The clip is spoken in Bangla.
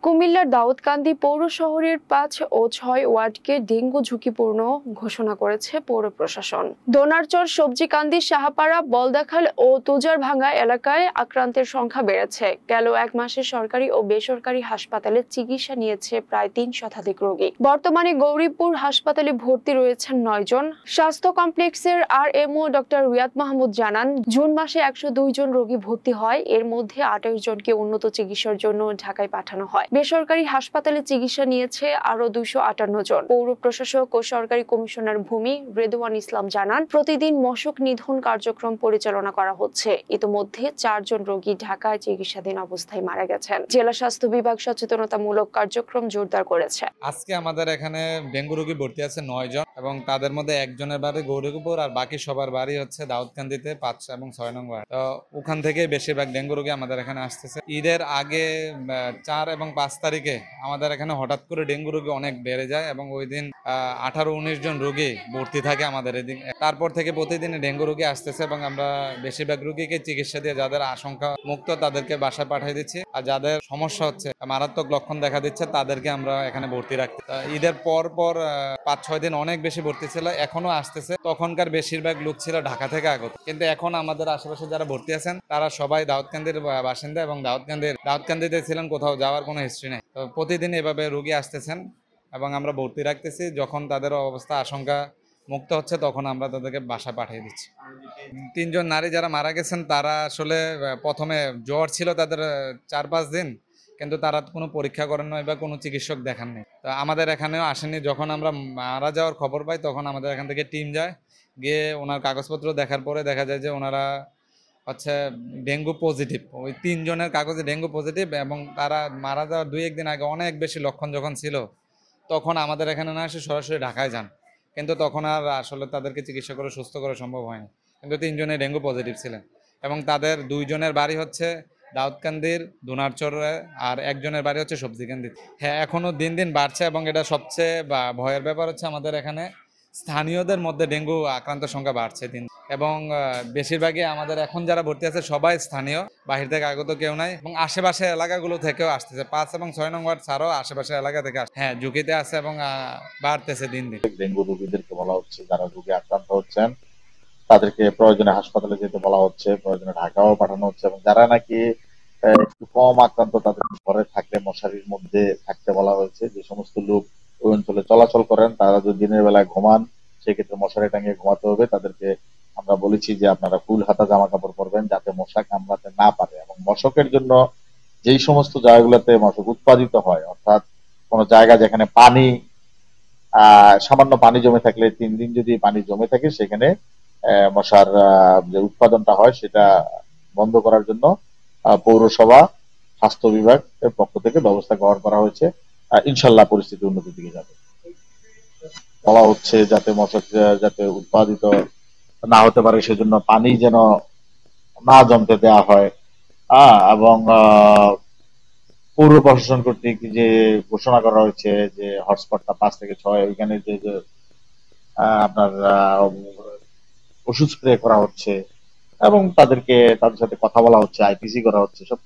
কুমিল্লার দাউদকান্দি পৌর শহরের ৫ ও ৬ ওয়ার্ডকে ডেঙ্গু ঝুঁকিপূর্ণ ঘোষণা করেছে পৌর প্রশাসন। দোনারচর, সবজিকান্দি, সাহাপাড়া, বলদাখাল ও তুজারভাঙ্গা এলাকায় আক্রান্তের সংখ্যা বেড়েছে। গেল এক মাসে সরকারি ও বেসরকারি হাসপাতালে চিকিৎসা নিয়েছে প্রায় ৩ শতাধিক রোগী। বর্তমানে গৌরীপুর হাসপাতালে ভর্তি রয়েছেন ৯ জন। স্বাস্থ্য কমপ্লেক্সের আরএমও ডক্টর রিয়াদ মাহমুদ জানান, জুন মাসে ১০২ জন রোগী ভর্তি হয়। এর মধ্যে ২৮ জনকে উন্নত চিকিৎসার জন্য ঢাকায় পাঠানো হয়। বেসরকারি হাসপাতালে চিকিৎসা নিয়েছে আরো ২৫৮ জন। পৌর প্রশাসক ও সরকারি কমিশনার ভূমি রেদওয়ান ইসলাম জানান, প্রতিদিন মশক নিধন কার্যক্রম পরিচালনা করা হচ্ছে। ইতোমধ্যে ৪ জন রোগী ঢাকায় চিকিৎসাধীন অবস্থায় মারা গেছেন। জেলা স্বাস্থ্য বিভাগ সচেতনতামূলক কার্যক্রম জোরদার করেছে। আজকে আমাদের এখানে ডেঙ্গু রোগী ভর্তি আছে ৯ জন এবং তাদের মধ্যে একজনের বাড়ি গৌরীপুর আর বাকি সবার বাড়ি হচ্ছে দাউদকান্দিতে ৫ এবং ৬ নং ওয়ার্ড। তো ওখান থেকে বেশিরভাগ ডেঙ্গু রোগী আমাদের এখানে আসতেছে। ঈদের আগে ৪ এবং ৫ তারিখে আমাদের এখানে হঠাৎ করে ডেঙ্গু রোগী অনেক বেড়ে যায় এবং ওই দিন ১৮-১৯ জন রোগী ভর্তি থাকে আমাদের এদিকে। তারপর থেকে প্রতিদিন ডেঙ্গু রোগী আসতেছে এবং আমরা বেশিরভাগ রোগীকে চিকিৎসা দিয়ে যাদের আশঙ্কা মুক্ত তাদেরকে বাসায় পাঠিয়ে দিচ্ছি, আর যাদের সমস্যা হচ্ছে মারাত্মক লক্ষণ দেখা দিচ্ছে তাদেরকে আমরা এখানে ভর্তি রাখতে। ঈদের পর ৫-৬ দিন অনেক বেশি ভর্তি ছিল, এখনো আসতেছে। তখনকার বেশিরভাগ লোক ছিল ঢাকা থেকে আগত, কিন্তু এখন আমাদের আশেপাশে যারা ভর্তি আছেন তারা সবাই দাউদকান্দির বাসিন্দা এবং দাউদকান্দিতে ছিলেন, কোথাও যাওয়ার কোনো হিস্ট্রি নেই। তো প্রতিদিন এভাবে রোগী আসতেছেন এবং আমরা ভর্তি রাখতেছি। যখন তাদের অবস্থা আশঙ্কা মুক্ত হচ্ছে তখন আমরা তাদেরকে বাসায় পাঠিয়ে দিচ্ছি। ৩ জন নারী যারা মারা গেছেন তারা আসলে প্রথমে জ্বর ছিল তাদের ৪-৫ দিন, কিন্তু তারা কোনো পরীক্ষা করেন নাই বা কোনো চিকিৎসক দেখাননি। তো আমাদের এখানেও আসেনি। যখন আমরা মারা যাওয়ার খবর পাই তখন আমাদের এখান থেকে টিম যায়, গিয়ে ওনার কাগজপত্র দেখার পরে দেখা যায় যে ওনারা হচ্ছে ডেঙ্গু পজিটিভ। ওই ৩ জনের কাগজে ডেঙ্গু পজিটিভ এবং তারা মারা যাওয়ার ২-১ দিন আগে অনেক বেশি লক্ষণ যখন ছিল তখন আমাদের এখানে না এসে সরাসরি ঢাকায় যান, কিন্তু তখন আর আসলে তাদেরকে চিকিৎসা করে সুস্থ করা সম্ভব হয়নি। কিন্তু ৩ জনে ডেঙ্গু পজিটিভ ছিলেন এবং তাদের ২ জনের বাড়ি হচ্ছে দাউদকান্দির দোনারচরে আর একজনের বাড়ি হচ্ছে সবজিকান্দি। হ্যাঁ, এখনো দিন দিন বাড়ছে এবং এটা সবচেয়ে ভয়ের ব্যাপার হচ্ছে আমাদের এখানে স্থানীয়দের মধ্যে ডেঙ্গু আক্রান্ত সংখ্যা বাড়ছে দিন, এবং বেশিরভাগই আমাদের এখন যারা ভর্তি আছে সবাই স্থানীয়, বাহির থেকে আগত কেউ নাই এবং আশেপাশের এলাকাগুলো থেকেও আসতেছে। ৫ এবং ৬ নং ওয়ার্ড ছাড়াও আশেপাশের এলাকা থেকে হ্যাঁ ঝুঁকিতে আছে এবং বাড়তেছে দিন দিন। ডেঙ্গু রোগীদেরকে বলা হচ্ছে যারা রোগী আক্রান্ত হচ্ছেন তাদেরকে প্রয়োজনে হাসপাতালে যেতে বলা হচ্ছে, প্রয়োজনে ঢাকাও পাঠানো হচ্ছে, এবং যারা নাকি একটু কম আক্রান্ত তাদের ঘরে থাকলে মশারির মধ্যে থাকতে বলা হয়েছে। যে সমস্ত লোক ওই অঞ্চলে চলাচল করেন তারা যদি দিনের বেলায় ঘুমান সেক্ষেত্রে মশারি টাঙিয়ে ঘুমাতে হবে। তাদেরকে আমরা বলেছি যে আপনারা ফুল হাতা জামা কাপড় পরবেন যাতে মশা কামড়াতে না পারে, এবং মশকের জন্য যেই সমস্ত জায়গাগুলোতে মশক উৎপাদিত হয়, অর্থাৎ কোন জায়গা যেখানে পানি সামান্য পানি জমে থাকলে ৩ দিন যদি পানি জমে থাকে সেখানে মশার যে উৎপাদনটা হয় সেটা বন্ধ করার জন্য পৌরসভা স্বাস্থ্য বিভাগ এর পক্ষ থেকে ব্যবস্থা গ্রহণ করা হয়েছে। ইনশাল্লাহ পরিস্থিতি উন্নতির দিকে যাবে। বলা হচ্ছে যাতে মশক যাতে উৎপাদিত না হতে পারে সেজন্য পানি যেন না জমতে দেওয়া হয়, এবং পৌর প্রশাসন কর্তৃক যে ঘোষণা করা হয়েছে যে হটস্পটটা ৫ থেকে ৬, ওইখানে যে আপনার ওষুধ স্প্রে করা হচ্ছে এবং তাদের সাথে কথা বলা হচ্ছে, আইপিসি করা হচ্ছে সব।